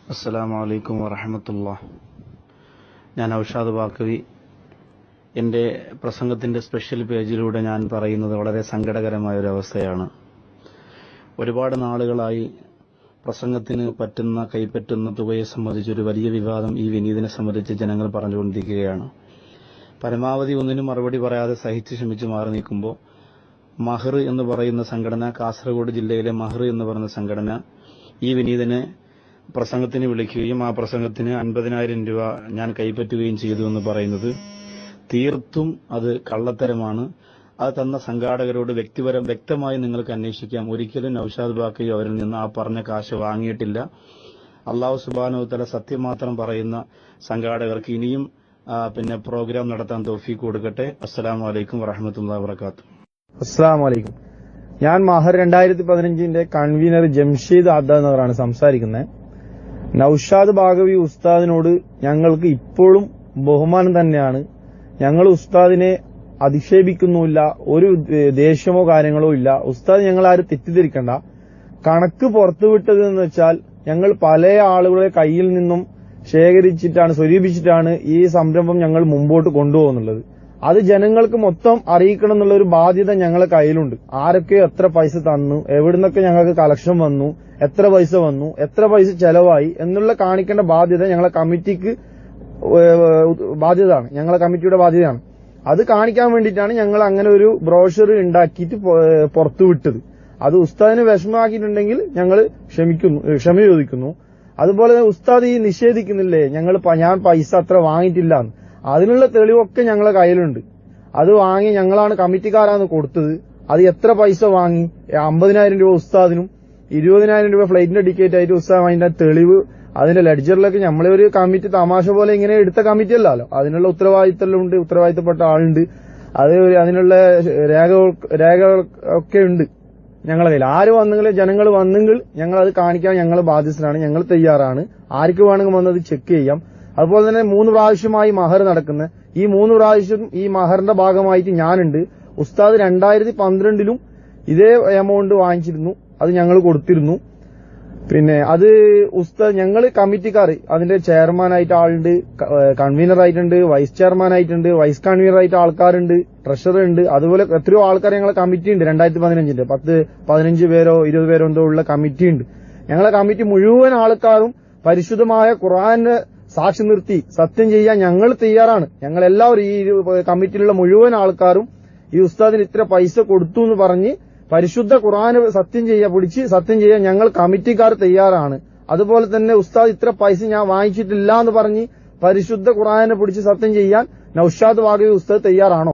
അസ്സലാമു അലൈക്കും വറഹ്മത്തുള്ളാഹി. ഞാൻ ഔഷാദ് ബാക്കവി. എൻ്റെ പ്രസംഗത്തിൻ്റെ സ്പെഷ്യൽ പേജിലൂടെ ഞാൻ പറയുന്നത് വളരെ സങ്കടകരമായ ഒരു അവസ്ഥയാണ്. ഒരുപാട് നാളുകളായി പ്രസംഗത്തിന് പറ്റുന്ന കൈപ്പറ്റുന്ന തുകയെ സംബന്ധിച്ചൊരു വലിയ വിവാദം ഈ വിനീതിനെ സംബന്ധിച്ച് ജനങ്ങൾ പറഞ്ഞുകൊണ്ടിരിക്കുകയാണ്. പരമാവധി ഒന്നിനും മറുപടി പറയാതെ സഹിച്ച് ക്ഷമിച്ച് മാറി നിൽക്കുമ്പോൾ മഹർ എന്ന് പറയുന്ന സംഘടന, കാസർഗോഡ് ജില്ലയിലെ മഹർ എന്ന് പറയുന്ന സംഘടന ഈ വിനീതിനെ പ്രസംഗത്തിന് വിളിക്കുകയും ആ പ്രസംഗത്തിന് 50,000 രൂപ ഞാൻ കൈപ്പറ്റുകയും ചെയ്തു എന്ന് പറയുന്നത് തീർത്തും അത് കള്ളത്തരമാണ്. അത് തന്ന സംഘാടകരോട് വ്യക്തമായി നിങ്ങൾക്ക് അന്വേഷിക്കാം. ഒരിക്കലും നൗഷാദ് ബാക്കവി അവരിൽ നിന്ന് ആ പറഞ്ഞ കാശ് വാങ്ങിയിട്ടില്ല. അല്ലാഹു സുബ്ഹാനഹു വ തആല സത്യം മാത്രം പറയുന്ന സംഘാടകർക്ക് ഇനിയും പ്രോഗ്രാം നടത്താൻ തൗഫീഖ് കൊടുക്കട്ടെ. അസ്സലാമു അലൈക്കും വറഹ്മത്തുള്ളാഹി വബറകാതുഹു. അസ്സലാമു അലൈക്കും. ഞാൻ മഹർ 2015 കൺവീനർ ജംഷീദ് അദ്ദ എന്നവരാണ് സംസാരിക്കുന്നത്. നൗഷാദ് ബാക്കവി ഉസ്താദിനോട് ഞങ്ങൾക്ക് ഇപ്പോഴും ബഹുമാനം തന്നെയാണ്. ഞങ്ങൾ ഉസ്താദിനെ അധിക്ഷേപിക്കുന്നുമില്ല, ഒരു ദേഷ്യമോ കാര്യങ്ങളോ ഇല്ല. ഉസ്താദ് ഞങ്ങൾ ആരും തെറ്റിദ്ധരിക്കണ്ട. കണക്ക് പുറത്തുവിട്ടത് എന്ന് വെച്ചാൽ ഞങ്ങൾ പല ആളുകളെ കയ്യിൽ നിന്നും ശേഖരിച്ചിട്ടാണ്, സ്വരൂപിച്ചിട്ടാണ് ഈ സംരംഭം ഞങ്ങൾ മുമ്പോട്ട് കൊണ്ടുപോകുന്നുള്ളത്. അത് ജനങ്ങൾക്ക് മൊത്തം അറിയിക്കണം എന്നുള്ള ഒരു ബാധ്യത ഞങ്ങളെ കയ്യിലുണ്ട്. ആരൊക്കെ എത്ര പൈസ തന്നു, എവിടുന്നൊക്കെ ഞങ്ങൾക്ക് കളക്ഷൻ വന്നു, എത്ര പൈസ വന്നു, എത്ര പൈസ ചെലവായി എന്നുള്ള കാണിക്കേണ്ട ബാധ്യത ഞങ്ങളെ കമ്മിറ്റിക്ക് ബാധ്യതയാണ്, ഞങ്ങളെ കമ്മിറ്റിയുടെ ബാധ്യതയാണ്. അത് കാണിക്കാൻ വേണ്ടിയിട്ടാണ് ഞങ്ങൾ അങ്ങനെ ഒരു ബ്രോഷർ ഉണ്ടാക്കിയിട്ട് പുറത്തുവിട്ടത്. അത് ഉസ്താദിന് വിഷമമാക്കിയിട്ടുണ്ടെങ്കിൽ ഞങ്ങൾ ക്ഷമ ചോദിക്കുന്നു. അതുപോലെ തന്നെ ഉസ്താദ് ഈ നിഷേധിക്കുന്നില്ലേ ഞാൻ പൈസ അത്ര വാങ്ങിയിട്ടില്ല, അതിനുള്ള തെളിവൊക്കെ ഞങ്ങളെ കയ്യിലുണ്ട്. അത് വാങ്ങി ഞങ്ങളാണ് കമ്മിറ്റിക്കാരാണ് കൊടുത്തത്. അത് എത്ര പൈസ വാങ്ങി, 50,000 രൂപ ഉസ്താദിനും 20,000 രൂപ ഫ്ലൈറ്റിന്റെ ടിക്കറ്റ് ആയിട്ട് ഉസ്താദ് അതിന്റെ തെളിവ് അതിന്റെ ലെഡ്ജറിലൊക്കെ നമ്മളെ ഒരു കമ്മിറ്റി തമാശ പോലെ ഇങ്ങനെ എടുത്ത കമ്മിറ്റി അല്ലല്ലോ, അതിനുള്ള ഉത്തരവാദിത്തമുണ്ട്, ഉത്തരവാദിത്തപ്പെട്ട ആളുണ്ട്. അതിനുള്ള രേഖകളൊക്കെ ഉണ്ട് ഞങ്ങളെ കയ്യിൽ. ആര് വന്നെങ്കിലും ജനങ്ങൾ വന്നെങ്കിൽ ഞങ്ങൾ അത് കാണിക്കാൻ ഞങ്ങൾ ബാധ്യസ്ഥരാണ്, ഞങ്ങൾ തയ്യാറാണ്. ആർക്ക് വേണമെങ്കിൽ വന്നത് ചെക്ക് ചെയ്യാം. അതുപോലെ തന്നെ 3 പ്രാവശ്യമായി മഹർ നടക്കുന്നത്. ഈ 3 പ്രാവശ്യം ഈ മഹറിന്റെ ഭാഗമായിട്ട് ഞാനുണ്ട്. ഉസ്താദ് 2012 ഇതേ എമൗണ്ട് വാങ്ങിച്ചിരുന്നു, അത് ഞങ്ങൾ കൊടുത്തിരുന്നു. പിന്നെ അത് ഉസ്താദ് ഞങ്ങൾ കമ്മിറ്റിക്കാർ അതിന്റെ ചെയർമാനായിട്ട് ആളുണ്ട്, കൺവീനർ ആയിട്ടുണ്ട്, വൈസ് ചെയർമാൻ ആയിട്ടുണ്ട്, വൈസ് കൺവീനർ ആയിട്ട് ആൾക്കാരുണ്ട്, ട്രഷറർ ഉണ്ട്. അതുപോലെ എത്രയോ ആൾക്കാർ ഞങ്ങളെ കമ്മിറ്റി ഉണ്ട്. 2015 15 പേരോ 20 പേരോ എന്തോ ഉള്ള കമ്മിറ്റി ഉണ്ട്. ഞങ്ങളെ കമ്മിറ്റി മുഴുവൻ ആൾക്കാരും പരിശുദ്ധമായ ഖുർആനെ സാക്ഷി നിർത്തി സത്യം ചെയ്യാൻ ഞങ്ങൾ തയ്യാറാണ്. ഞങ്ങൾ എല്ലാവരും ഈ കമ്മിറ്റിയിലുള്ള മുഴുവൻ ആൾക്കാരും ഈ ഉസ്താദിന് ഇത്ര പൈസ കൊടുത്തു എന്ന് പറഞ്ഞ് പരിശുദ്ധ ഖുർആന് സത്യം ചെയ്യാൻ ഞങ്ങൾ കമ്മിറ്റിക്കാർ തയ്യാറാണ്. അതുപോലെ തന്നെ ഉസ്താദ് ഇത്ര പൈസ ഞാൻ വാങ്ങിച്ചിട്ടില്ല എന്ന് പറഞ്ഞ് പരിശുദ്ധ ഖുർആനെ പിടിച്ച് സത്യം ചെയ്യാൻ നൗഷാദ് ബാക്കവി ഉസ്താദ് തയ്യാറാണോ?